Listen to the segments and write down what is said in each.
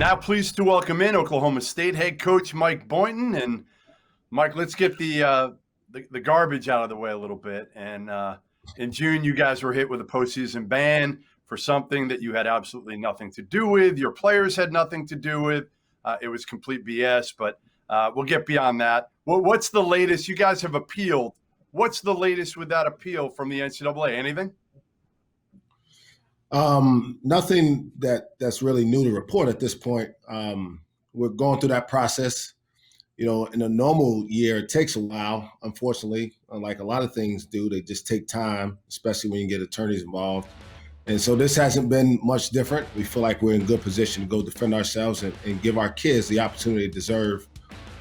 Now pleased to welcome in Oklahoma State head coach Mike Boynton. And Mike, let's get the garbage out of the way a little bit. And in June, you guys were hit with a postseason ban for something that you had absolutely nothing to do with. Your players had nothing to do with. It was complete BS, but we'll get beyond that. What's the latest? You guys have appealed. What's the latest with that appeal from the NCAA? Anything? Nothing that's really new to report at this point. We're going through that process. You know, in a normal year, it takes a while, unfortunately. Like a lot of things do, they just take time, especially when you get attorneys involved. And so this hasn't been much different. We feel like we're in good position to go defend ourselves and give our kids the opportunity they deserve,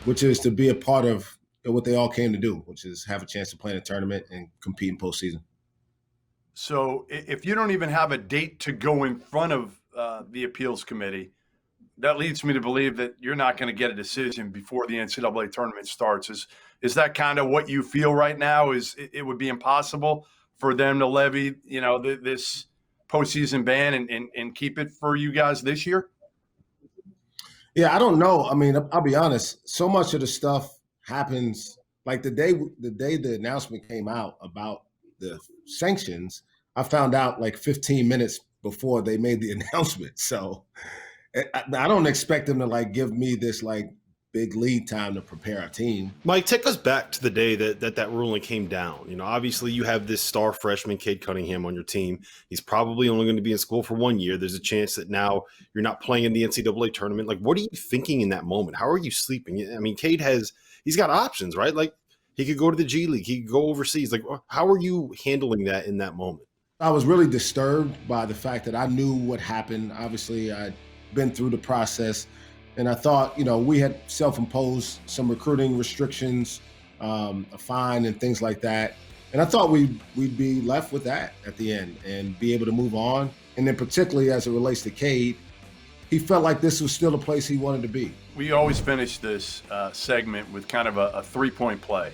which is to be a part of what they all came to do, which is have a chance to play in a tournament and compete in postseason. So if you don't even have a date to go in front of the appeals committee, that leads me to believe that you're not going to get a decision before the NCAA tournament starts. Is that kind of what you feel right now? Is it would be impossible for them to levy, this postseason ban and keep it for you guys this year? Yeah, I don't know. I mean, I'll be honest. So much of the stuff happens like the day the announcement came out about the sanctions. I found out like 15 minutes before they made the announcement. So I don't expect them to like give me this like big lead time to prepare a team. Mike, take us back to the day that ruling came down. You know, obviously you have this star freshman, Cade Cunningham, on your team. He's probably only going to be in school for 1 year. There's a chance that now you're not playing in the NCAA tournament. Like, what are you thinking in that moment? How are you sleeping? I mean, Cade he's got options, right? Like, he could go to the G League. He could go overseas. Like, how are you handling that in that moment? I was really disturbed by the fact that I knew what happened. Obviously, I'd been through the process. And I thought, we had self-imposed some recruiting restrictions, a fine and things like that. And I thought we'd be left with that at the end and be able to move on. And then particularly as it relates to Cade, he felt like this was still a place he wanted to be. We always finish this segment with kind of a three-point play,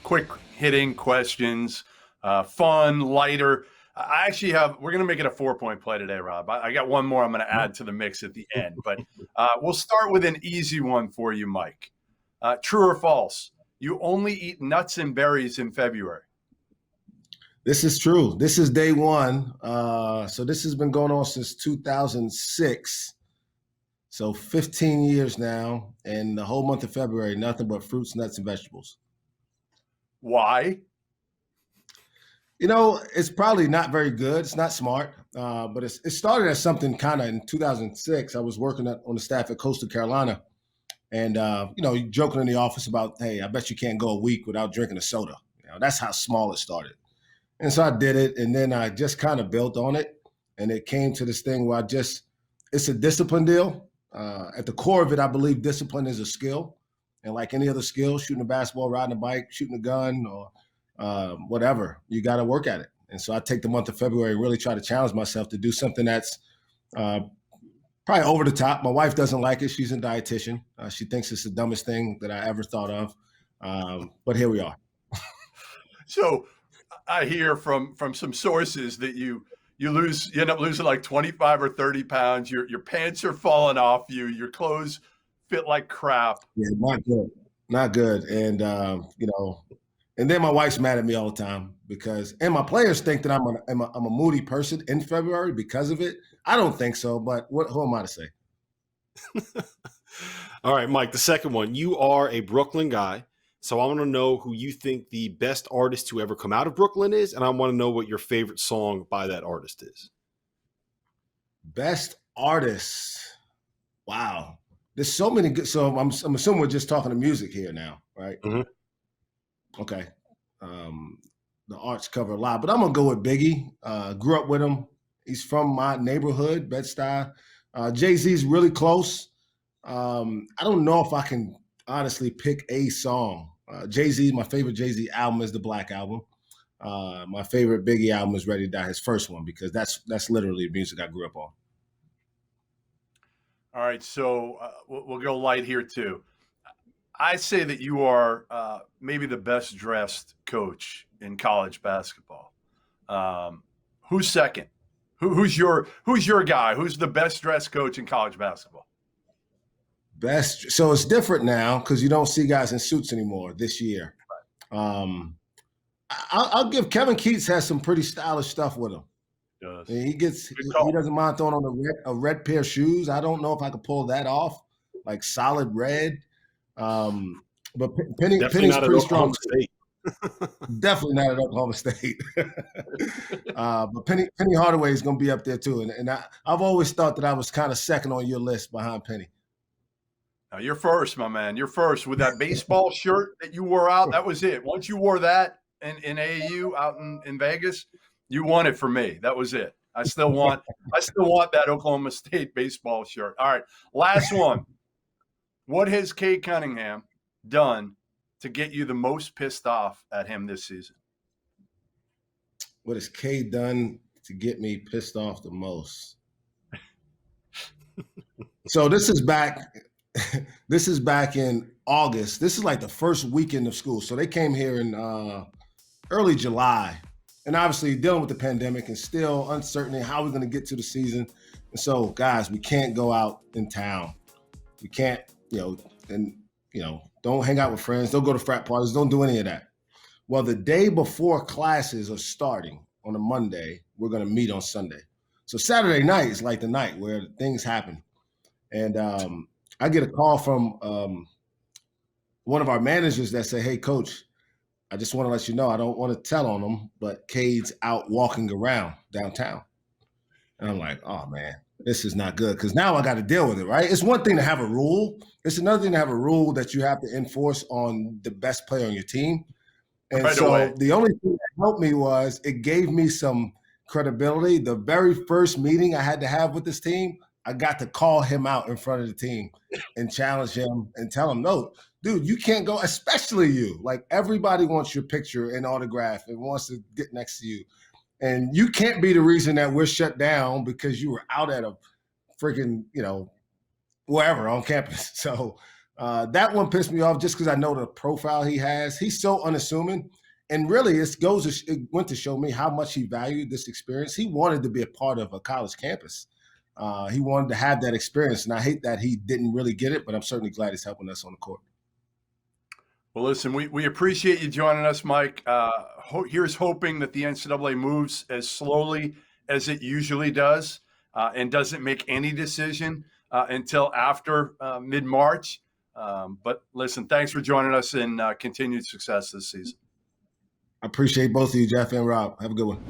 quick hitting questions, fun, lighter. We're going to make it a 4-point play today, Rob. I got one more I'm going to add to the mix at the end, but we'll start with an easy one for you, Mike. True or false? You only eat nuts and berries in February. This is true. This is day one. So this has been going on since 2006. So 15 years now, and the whole month of February, nothing but fruits, nuts, and vegetables. Why? It's probably not very good. It's not smart, but it started as something kind of in 2006. I was working on the staff at Coastal Carolina, and, joking in the office about, hey, I bet you can't go a week without drinking a soda. That's how small it started. And so I did it, and then I just kind of built on it, and it came to this thing where it's a discipline deal. At the core of it, I believe discipline is a skill. And like any other skill, shooting a basketball, riding a bike, shooting a gun, or whatever, you got to work at it. And so I take the month of February and really try to challenge myself to do something that's probably over the top. My wife doesn't like it. She's a dietitian. She thinks it's the dumbest thing that I ever thought of. But here we are. So I hear from some sources that you end up losing like 25 or 30 pounds. Your pants are falling off you. Your clothes fit like crap. Yeah, not good. And, and then my wife's mad at me all the time and my players think that I'm a moody person in February because of it. I don't think so, but who am I to say? All right, Mike, the second one. You are a Brooklyn guy, so I want to know who you think the best artist to ever come out of Brooklyn is, and I want to know what your favorite song by that artist is. Best artist. Wow. There's so many good. So I'm assuming we're just talking to music here now, right? Mm-hmm. Okay. The arts cover a lot, but I'm going to go with Biggie. Grew up with him. He's from my neighborhood, Bed-Stuy. Jay-Z's really close. I don't know if I can honestly pick a song. Jay-Z, my favorite Jay-Z album is the Black Album. My favorite Biggie album is Ready to Die, his first one, because that's literally the music I grew up on. All right, so we'll go light here too. I say that you are maybe the best dressed coach in college basketball. Who's second? Who's your guy? Who's the best dressed coach in college basketball? Best. So it's different now because you don't see guys in suits anymore this year. I'll give Kevin Keats has some pretty stylish stuff with him. He doesn't mind throwing on a red pair of shoes. I don't know if I could pull that off, like solid red. But Penny's pretty strong. Definitely not at Oklahoma State. But Penny Hardaway is going to be up there too. And I've always thought that I was kind of second on your list behind Penny. Now you're first, my man. You're first with that baseball shirt that you wore out. That was it. Once you wore that in AAU out in Vegas, you won it for me. That was it. I still want that Oklahoma State baseball shirt. All right, last one. What has Cade Cunningham done to get you the most pissed off at him this season? What has Cade done to get me pissed off the most? So this is back in August. This is like the first weekend of school. So they came here in early July. And obviously dealing with the pandemic and still uncertainty how we're going to get to the season. And so, guys, we can't go out in town. We can't, don't hang out with friends. Don't go to frat parties. Don't do any of that. Well, the day before classes are starting on a Monday, we're going to meet on Sunday. So Saturday night is like the night where things happen. And I get a call from one of our managers that say, "Hey, coach, I just want to let you know, I don't want to tell on him, but Cade's out walking around downtown." And I'm like, oh, man, this is not good because now I got to deal with it, right? It's one thing to have a rule. It's another thing to have a rule that you have to enforce on the best player on your team. And right so away. The only thing that helped me was it gave me some credibility. The very first meeting I had to have with this team, I got to call him out in front of the team and challenge him and tell him, no, dude, you can't go, especially you. Like, everybody wants your picture and autograph and wants to get next to you. And you can't be the reason that we're shut down because you were out at a freaking, wherever on campus. So that one pissed me off just because I know the profile he has. He's so unassuming. And really, it went to show me how much he valued this experience. He wanted to be a part of a college campus. He wanted to have that experience. And I hate that he didn't really get it, but I'm certainly glad he's helping us on the court. Well, listen, we appreciate you joining us, Mike. Here's hoping that the NCAA moves as slowly as it usually does and doesn't make any decision until after mid-March. But listen, thanks for joining us and continued success this season. I appreciate both of you, Jeff and Rob. Have a good one.